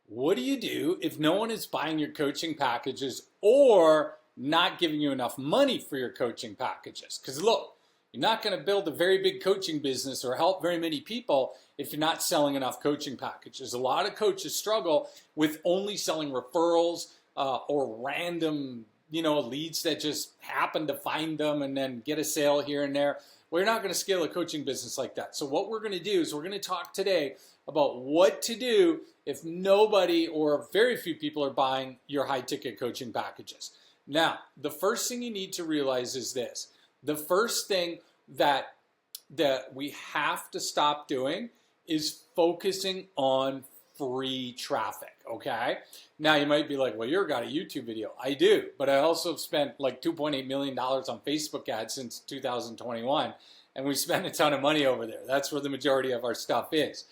What do you do if no one is buying your coaching packages or not giving you enough money for your coaching packages? Because look, you're not going to build a very big coaching business or help very many people if you're not selling enough coaching packages. A lot of coaches struggle with only selling referrals or random, leads that just happen to find them and then get a sale here and there. Well, you're not going to scale a coaching business like that. So what we're going to do is we're going to talk today about what to do if nobody or very few people are buying your high ticket coaching packages. Now, the first thing you need to realize is this. The first thing that we have to stop doing is focusing on free traffic, okay? Now you might be like, well, you've got a YouTube video. I do, but I also have spent like $2.8 million on Facebook ads since 2021, and we spend a ton of money over there. That's where the majority of our stuff is.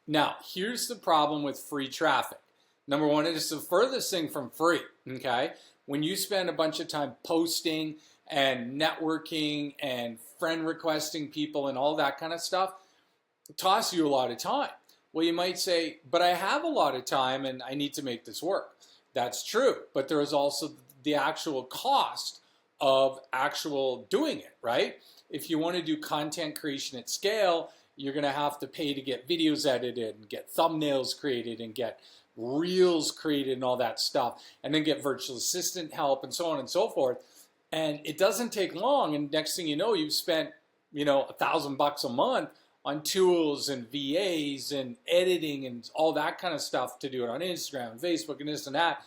Now, here's the problem with free traffic. Number one, it is the furthest thing from free, okay? When you spend a bunch of time posting and networking and friend requesting people and all that kind of stuff, it costs you a lot of time. Well, you might say, but I have a lot of time and I need to make this work. That's true, but there is also the actual cost of actual doing it, right? If you want to do content creation at scale, you're going to have to pay to get videos edited and get thumbnails created and get reels created and all that stuff, and then get virtual assistant help and so on and so forth. And it doesn't take long, and next thing you know, you've spent, $1,000 a month on tools and VAs and editing and all that kind of stuff to do it on Instagram and Facebook and this and that,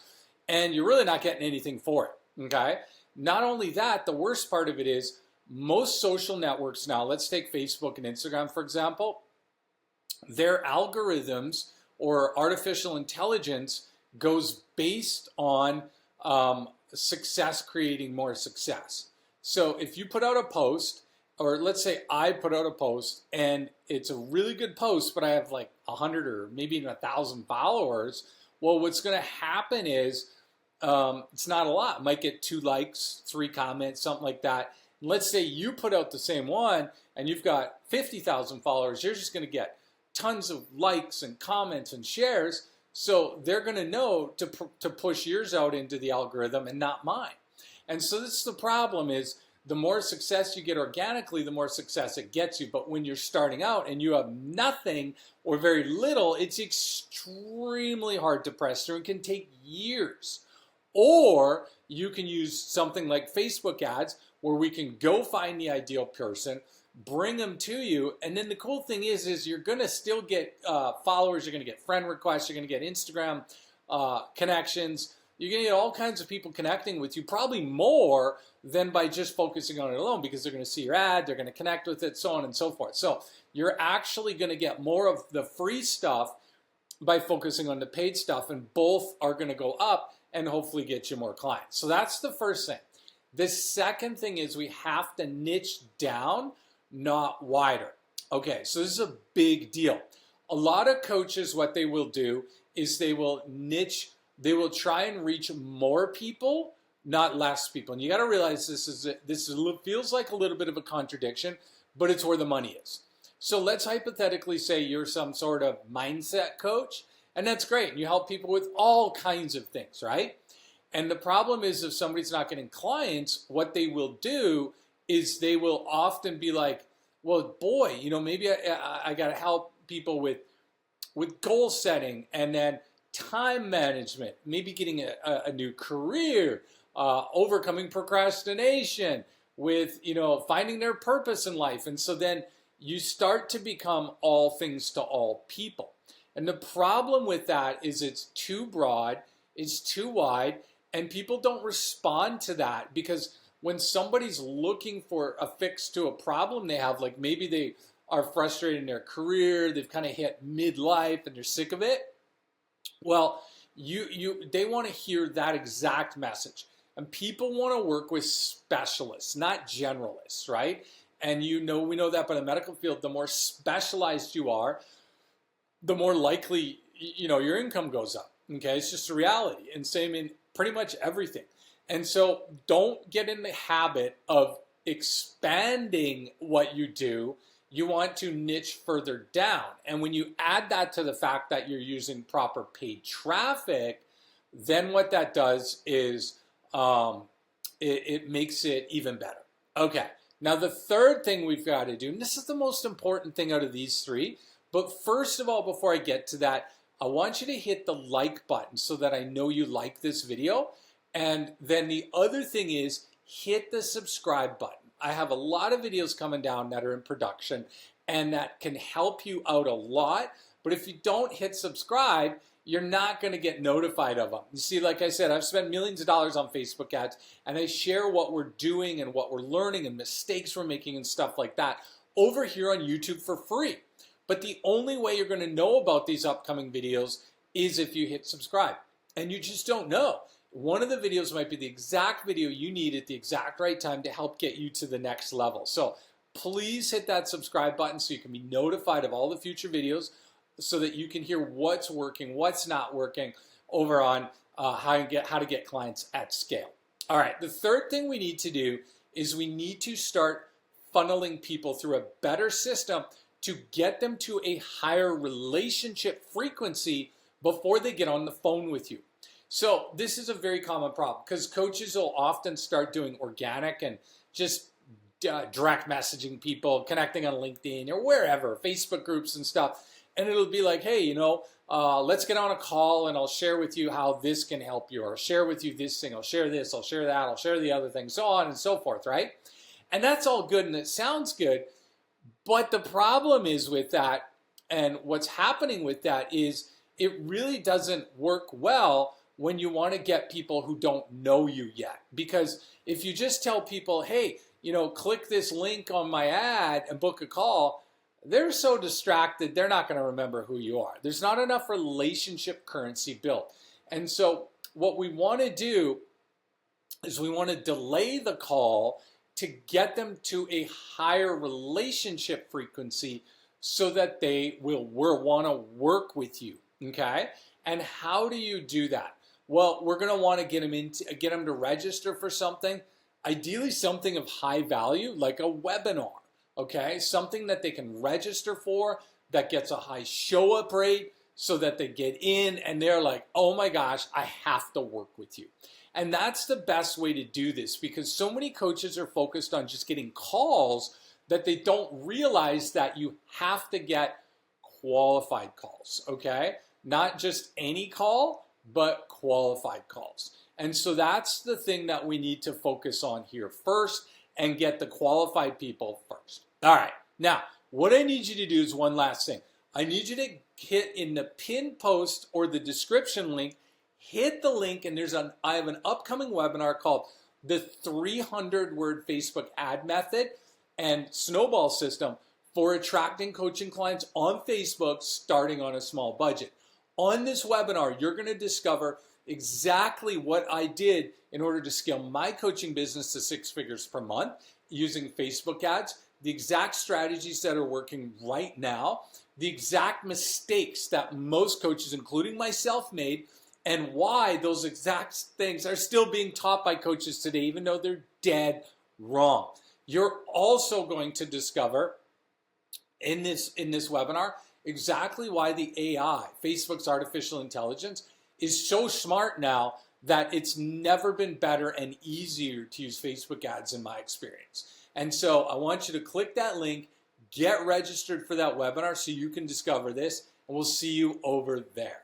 and you're really not getting anything for it, okay? Not only that, the worst part of it is most social networks now, let's take Facebook and Instagram, for example, their algorithms or artificial intelligence goes based on success creating more success. So if you put out a post, or let's say I put out a post and it's a really good post, but I have like 100 or maybe even 1,000 followers, well, what's going to happen is it's not a lot. It might get 2 likes, 3 comments, something like that. And let's say you put out the same one and you've got 50,000 followers. You're just going to get tons of likes and comments and shares. So they're going to know to push yours out into the algorithm and not mine. And so this is the problem is, the more success you get organically, the more success it gets you. But when you're starting out and you have nothing or very little, it's extremely hard to press through and can take years. Or you can use something like Facebook ads where we can go find the ideal person, bring them to you, and then the cool thing is you're going to still get followers, you're going to get friend requests, you're going to get Instagram connections, you're going to get all kinds of people connecting with you, probably more than by just focusing on it alone, because they're going to see your ad, they're going to connect with it, so on and so forth. So you're actually going to get more of the free stuff by focusing on the paid stuff, and both are going to go up and hopefully get you more clients. So that's the first thing. The second thing is we have to niche down, not wider. Okay, so this is a big deal. A lot of coaches, what they will do is they will niche. They will try and reach more people, not less people. And you got to realize this feels like a little bit of a contradiction, but it's where the money is. So let's hypothetically say you're some sort of mindset coach, and that's great. And you help people with all kinds of things, right? And the problem is if somebody's not getting clients, what they will do is they will often be like, well, boy, maybe I got to help people with goal setting, and then time management, maybe getting a new career, overcoming procrastination, with finding their purpose in life. And so then you start to become all things to all people. And the problem with that is it's too broad, it's too wide, and people don't respond to that, because when somebody's looking for a fix to a problem they have, like maybe they are frustrated in their career, they've kind of hit midlife and they're sick of it, well, they want to hear that exact message. And people want to work with specialists, not generalists, right? And we know that by the medical field, the more specialized you are, the more likely your income goes up. Okay, it's just a reality. And same in pretty much everything. And so don't get in the habit of expanding what you do you want to niche further down. And when you add that to the fact that you're using proper paid traffic, then what that does is it makes it even better. Okay, now the third thing we've got to do, and this is the most important thing out of these three, but first of all, before I get to that, I want you to hit the like button so that I know you like this video. And then the other thing is hit the subscribe button. I have a lot of videos coming down that are in production and that can help you out a lot. But if you don't hit subscribe, you're not going to get notified of them. You see, like I said, I've spent millions of dollars on Facebook ads, and I share what we're doing and what we're learning and mistakes we're making and stuff like that over here on YouTube for free. But the only way you're going to know about these upcoming videos is if you hit subscribe. And you just don't know. One of the videos might be the exact video you need at the exact right time to help get you to the next level. So please hit that subscribe button so you can be notified of all the future videos so that you can hear what's working, what's not working over on how to get clients at scale. All right, the third thing we need to do is we need to start funneling people through a better system to get them to a higher relationship frequency before they get on the phone with you. So this is a very common problem because coaches will often start doing organic and just direct messaging people, connecting on LinkedIn or wherever, Facebook groups and stuff. And it'll be like, hey, let's get on a call and I'll share with you how this can help you, or share with you this thing, I'll share this, I'll share that, I'll share the other thing, so on and so forth, right? And that's all good and it sounds good. But the problem is with that, and what's happening with that is it really doesn't work well when you want to get people who don't know you yet. Because if you just tell people, hey, click this link on my ad and book a call, they're so distracted, they're not going to remember who you are. There's not enough relationship currency built. And so what we want to do is we want to delay the call to get them to a higher relationship frequency so that they will want to work with you, okay? And how do you do that? Well, we're going to want to get them to register for something, ideally something of high value, like a webinar, okay? Something that they can register for that gets a high show up rate so that they get in and they're like, oh my gosh, I have to work with you. And that's the best way to do this because so many coaches are focused on just getting calls that they don't realize that you have to get qualified calls, okay? Not just any call, but qualified calls. And so that's the thing that we need to focus on here first and get the qualified people first. All right, now what I need you to do is one last thing. I need you to hit in the pinned post or the description link, hit the link, and I have an upcoming webinar called the 300-word Facebook ad method and snowball system for attracting coaching clients on Facebook starting on a small budget. On this webinar, you're going to discover exactly what I did in order to scale my coaching business to 6 figures per month using Facebook ads, the exact strategies that are working right now, the exact mistakes that most coaches, including myself, made, and why those exact things are still being taught by coaches today, even though they're dead wrong. You're also going to discover in this webinar exactly why the AI, Facebook's artificial intelligence, is so smart now that it's never been better and easier to use Facebook ads in my experience. And so I want you to click that link, get registered for that webinar so you can discover this, and we'll see you over there.